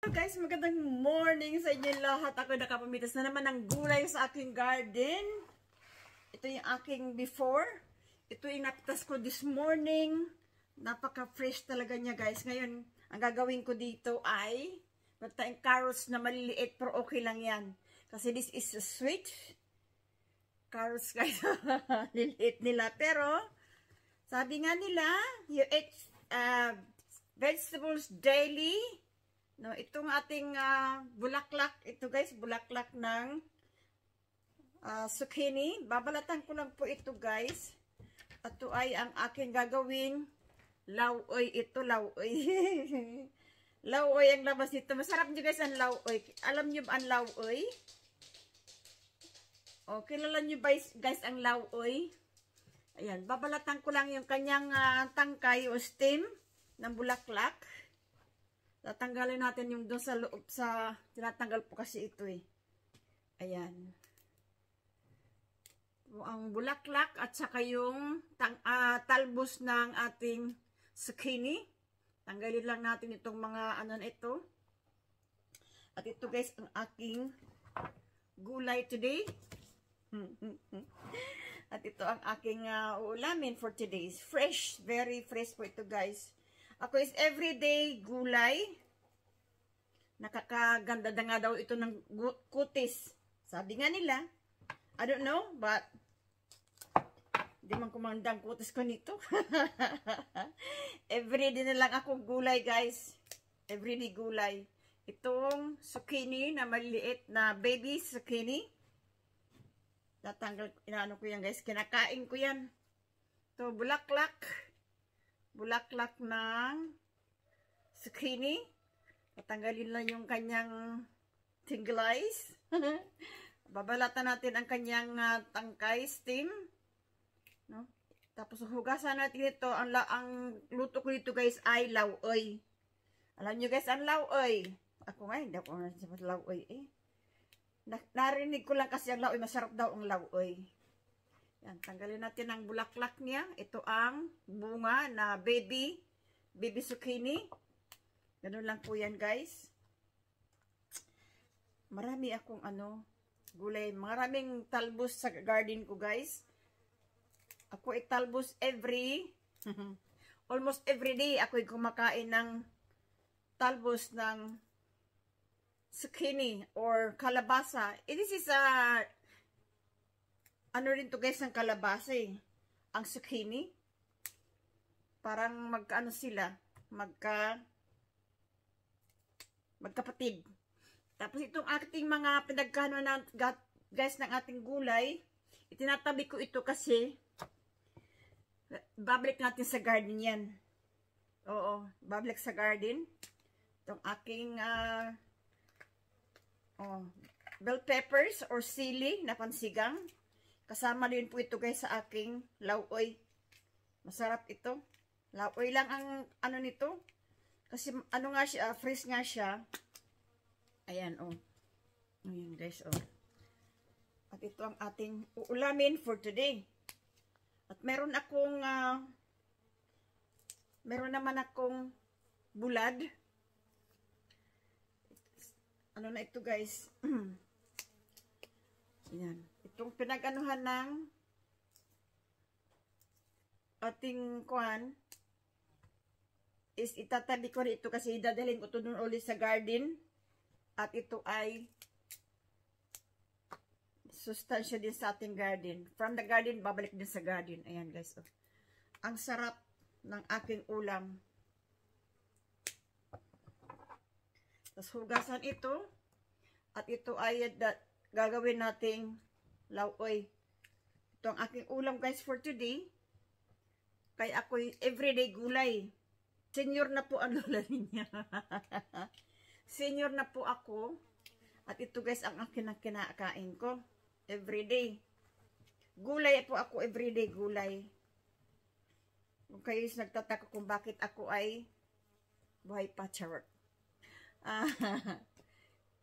Guys, magandang morning sa inyo lahat. Ako nakapamitas na naman ng gulay sa aking garden. Ito yung aking before. Ito yung napitas ko this morning. Napaka-fresh talaga niya, guys. Ngayon, ang gagawin ko dito ay magtaing carrots na maliliit, pero okay lang yan. Kasi this is a sweet carrots, guys. Liliit nila. Pero, sabi nga nila, you eat vegetables daily. No, itong ating bulaklak, ito guys, bulaklak ng zucchini. Babalatan ko lang po ito, guys. Ito ay ang aking gagawing lauoy. Ito, lauoy. Lauoy ang labas nito. Masarap nyo, guys, ang lauoy. Alam nyo ba ang lauoy? O, kilala nyo ba, guys, ang lauoy? Ayan, babalatan ko lang yung kanyang tangkay o stem ng bulaklak. Tatanggalin natin yung doon sa loob sa tinatanggal po kasi ito eh. Ayan. Ang bulaklak at saka yung talbos ng ating zucchini. Tanggalin lang natin itong mga ano na ito. At ito, guys, ang aking gulay today. At ito ang aking ulamin for today. Fresh, very fresh po ito, guys. Ako is everyday gulay. Nakakaganda na nga daw ito ng kutis. Sabi nga nila. I don't know, but hindi man kumandang kutis ko nito. Everyday na lang ako gulay, guys. Everyday gulay. Itong zucchini na maliliit na baby zucchini. Tatanggal, inaano ko yan, guys. Kinakain ko yan. Ito, bulaklak. Bulaklak ng zucchini. Tatanggalin lang yung kanyang tinglies. Babalatan natin ang kanyang tangkay, stem. No? Tapos hugasan natin ito. Ang luto ko dito, guys, ay lauoy. Alam nyo, guys, ang lauoy. Ako nga, hindi ako nasabat lauoy eh. Narinig ko lang kasi ang lauoy. Masarap daw ang lauoy. Yan, tanggalin natin ang bulaklak niya. Ito ang bunga na baby zucchini. Ganun lang po yan, guys. Marami akong gulay. Maraming talbos sa garden ko, guys. Ako talbos almost every day ako kumakain ng talbos ng zucchini or kalabasa. This is ano rin to, guys, ng kalabasa eh. Ang zucchini. Parang magkaano sila. Magkapatid. Tapos itong ating mga pinagkano na, guys, ng ating gulay. Itinatabi ko ito kasi babalik natin sa garden yan. Oo. Babalik sa garden. Itong aking bell peppers or sili na pansigang. Kasama din po ito, guys, sa aking lauoy. Masarap ito. Lauoy lang ang nito. Kasi nga siya, fresh nga siya. Ayan, Ayan, guys, At ito ang ating uulamin for today. At meron naman akong bulad. Ano na ito, guys? Ayan. Itong pinag-anuhan ng ating kuwan is itatabi ko rin ito kasi idadalhin ko ito dun ulit sa garden. At ito ay sustansya din sa ating garden. From the garden, babalik din sa garden. Ayan, guys. Ang sarap ng aking ulam. Tapos hugasan ito. At ito ay gagawin nating lauoy. Ito ang aking ulam, guys, for today. Kaya ako'y everyday gulay. Senior na po ang lola niya. Senior na po ako. At ito, guys, ang akin na kinakain ko. Everyday. Gulay po ako, everyday gulay. Kung kayo nagtataka kung bakit ako ay buhay pa, charot.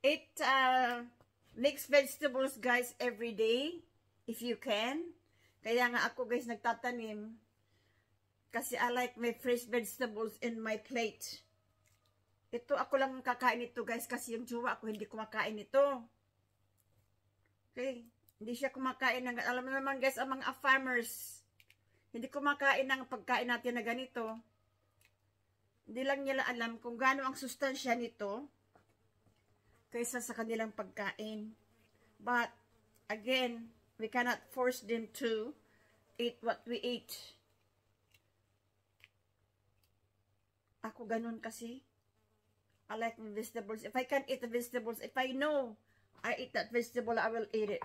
Eat mixed vegetables, guys, every day if you can. Kaya nga ako, guys, nagtatanim kasi I like my fresh vegetables in my plate. ito ako lang kakain ito guys kasi yung jowa ko hindi kumakain ito. Okay, hindi siya kumakain ng, alam mo naman guys, ang mga farmers, hindi kumakain ng pagkain natin na ganito. Hindi lang nila alam kung gaano ang sustansya nito kaysa sa kanilang pagkain. But, again, we cannot force them to eat what we eat. Ako ganun kasi. I like vegetables. If I can't eat the vegetables, if I know I eat that vegetable, I will eat it.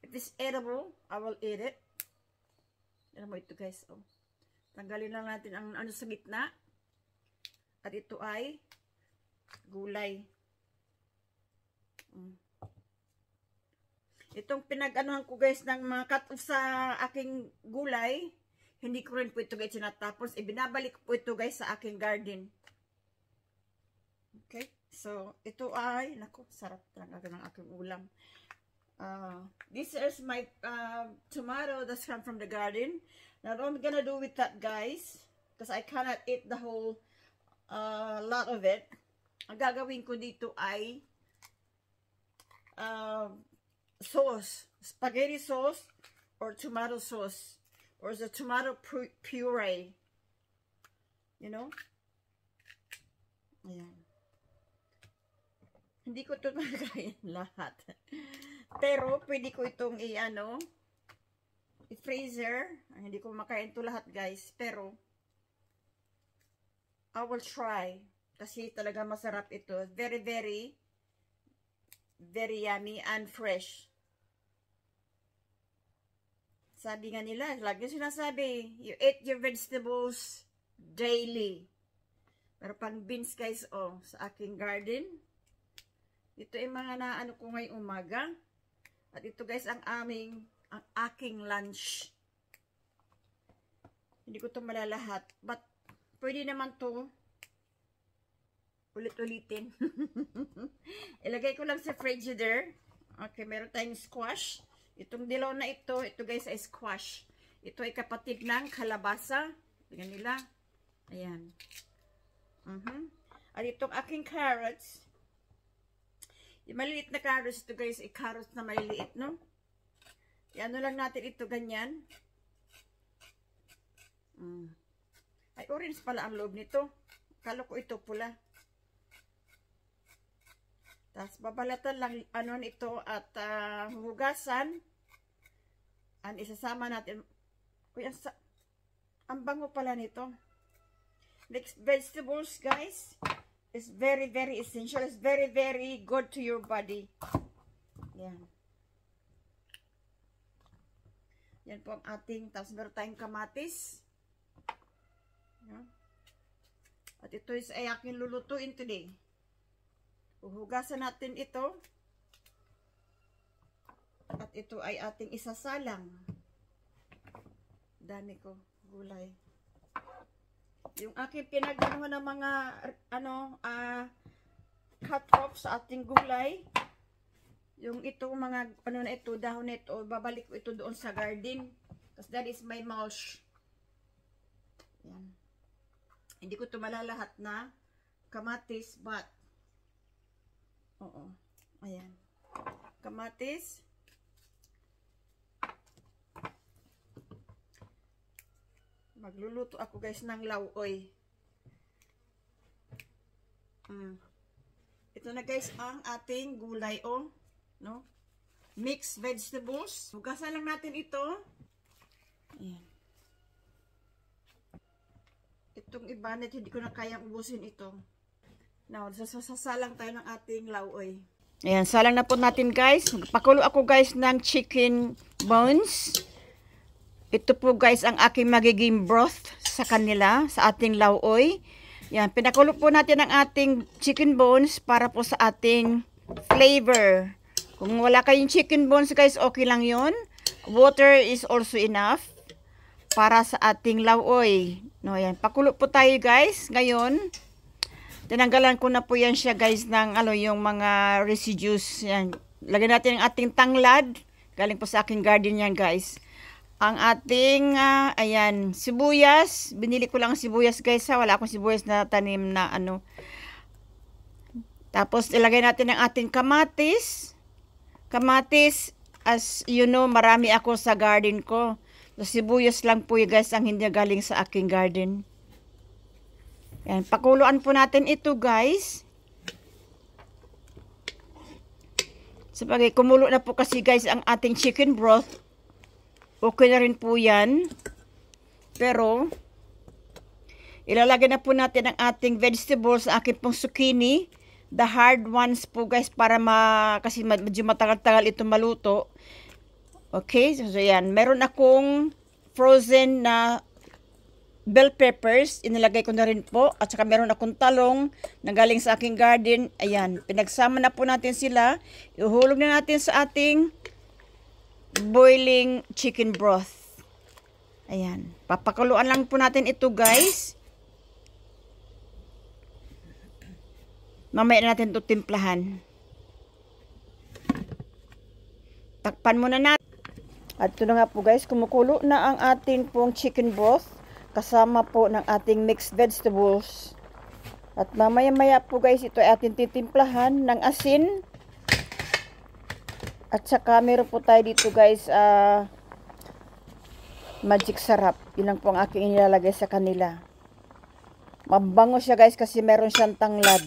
If it's edible, I will eat it. Alam mo ito guys, oh. Tanggalin lang natin ang ano sa gitna. At ito ay gulay. Itong pinag-anuhan ko guys ng mga cut-off sa aking gulay, hindi ko rin po ito guys sinatapos. Ibinabalik po ito guys sa aking garden. Okay? So, ito ay, naku, sarap talaga ng aking ulam. This is my tomato that's come from the garden. Now, what I'm gonna do with that, guys, because I cannot eat the whole lot of it. Ang gagawin ko dito ay sauce. Spaghetti sauce or tomato sauce. Or the tomato puree. You know? Ayan. Hindi ko ito nakain lahat. Pero, pwede ko itong i-freezer. Hindi ko makain ito lahat, guys. Pero, I will try. Kasi talaga masarap ito. Very, very, very yummy and fresh. Sabi nga nila, lagi sinasabi, you eat your vegetables daily. Pero pang beans, guys, oh, sa aking garden. Ito ay mga naano ko ngayong umaga. At ito guys ang aking lunch. Hindi ko ito malalahat. But pwede naman to ulit-ulitin. Ilagay ko lang sa frigidaire. Okay, meron tayong squash. Itong dilaw na ito guys ay squash. Ito ay kapatid ng kalabasa. Tingnan nila. Ayan. At itong aking carrots. Yung maliliit na carrots ito guys, carrots na maliliit, no? Ano lang natin ito, ganyan. Ay, orange pala ang loob nito. Akala ko ito pula. Tapos, babalatan lang, ano nito, at hugasan. And isasama natin. Uy, ang bango pala nito. Next, vegetables, guys. It's very, very essential. It's very, very good to your body. Yan. Yan po ang ating, tapos meron tayong kamatis. Yan. At ito is ay aking lulutuin today. Uhugasan natin ito. At ito ay ating isasalang. Dami ko gulay. Yung aking pinagano ng mga cut off sa ating gulay. Yung ito mga na ito, dahon nito, babalik ko ito doon sa garden. Because that is my mulch. Yan. Hindi ko ito malalahat na kamatis, but oo. Ayan. Kamatis. Magluluto ako guys ng lauoy. Ito na guys ang ating gulay, oh, no? Mixed vegetables. Hugasan lang natin ito. Ayan. Itong iba, hindi ko na kayang ubusin ito. Now, sasalang tayo ng ating lauoy. Ayan, salang na po natin guys. Pakulo ako guys ng chicken bones. Ito po guys ang aking magiging broth sa kanila, sa ating lauoy. Yan, pinakulo po natin ang ating chicken bones para po sa ating flavor. Kung wala kayong chicken bones guys, okay lang yon. Water is also enough para sa ating lauoy. No, yan, pakulo po tayo guys. Ngayon, tinanggalan ko na po yan siya guys ng yung mga residues. Yan, lagyan natin ang ating tanglad. Galing po sa aking garden yan guys. Ang ating, ayan, sibuyas. Binili ko lang sibuyas guys ha. Wala akong sibuyas na tanim na Tapos ilagay natin ang ating kamatis. Kamatis, as you know, marami ako sa garden ko. So, sibuyas lang po guys ang hindi galing sa aking garden. Yan, pakuluan po natin ito guys. Sabagay, kumulo na po kasi guys ang ating chicken broth. Okay na rin po yan. Pero, ilalagay na po natin ang ating vegetables sa aking pong zucchini. The hard ones po guys para kasi medyo matagal-tagal ito maluto. Okay, so yan. Meron akong frozen na bell peppers, inilagay ko na rin po. At saka meron akong talong na galing sa aking garden. Ayan, pinagsama na po natin sila. Ihulog na natin sa ating boiling chicken broth. Ayan, papakuluan lang po natin ito guys. Mamaya na natin ito timplahan. Takpan muna natin. At ito na nga po guys, kumukulo na ang ating pong chicken broth. Kasama po ng ating mixed vegetables. At mamaya-maya po guys, ito ay ating titimplahan ng asin. At saka meron po tayo dito guys, magic sarap. Yun lang po ang aking inilalagay sa kanila. Mabango siya guys kasi meron siyang tanglad.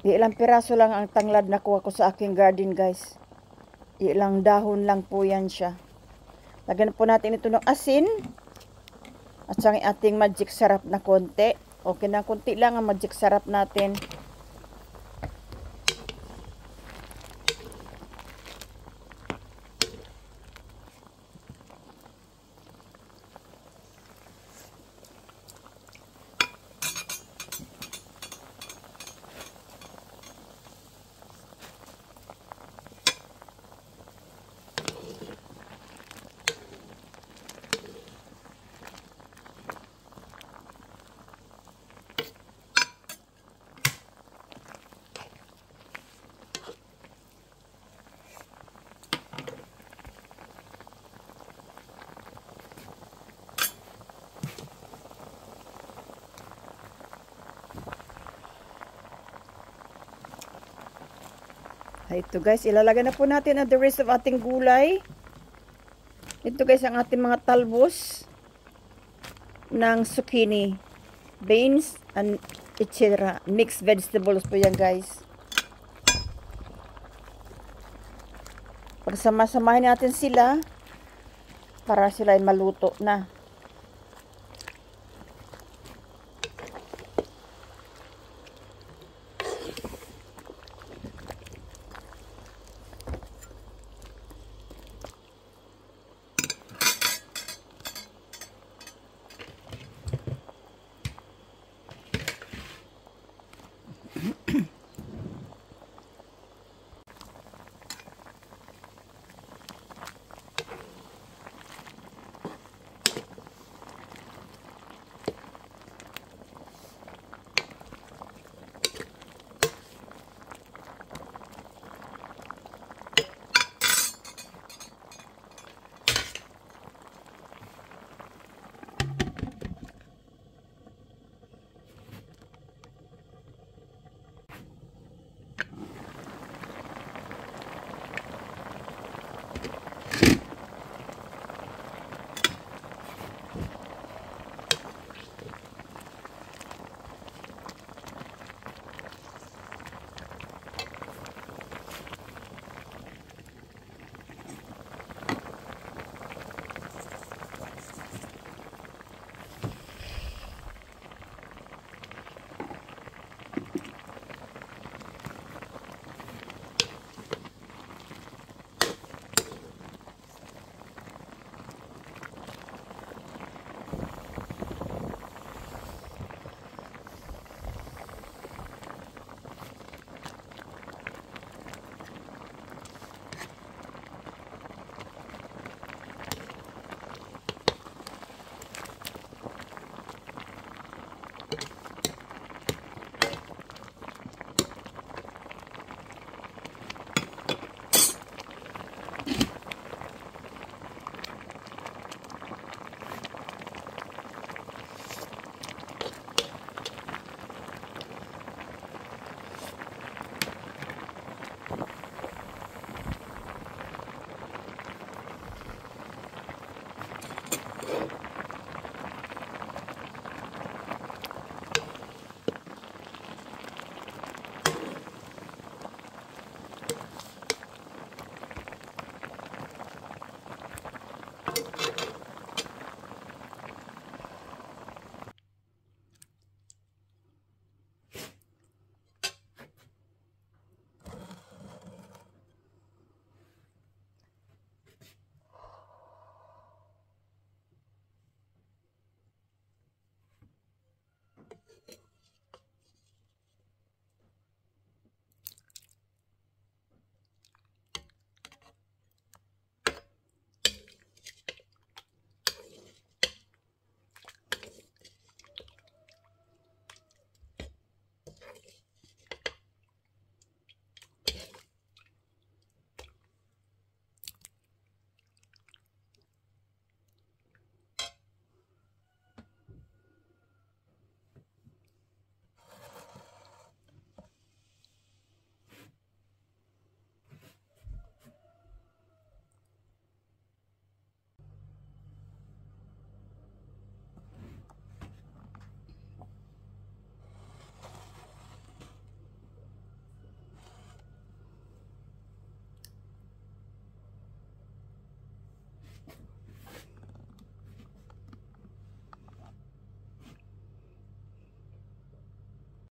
Ilang piraso lang ang tanglad na kuha ko sa aking garden guys. Ilang dahon lang po yan siya. Lagyan po natin ito ng asin. At saka ating magic sarap na konti. Okay na, konti lang ang magic sarap natin. Ito guys, ilalagay na po natin ang the rest of ating gulay. Ito guys, ang ating mga talbos ng zucchini, beans, and etc. Mixed vegetables po yan guys. Pagsama-samahin natin sila para sila ay maluto na.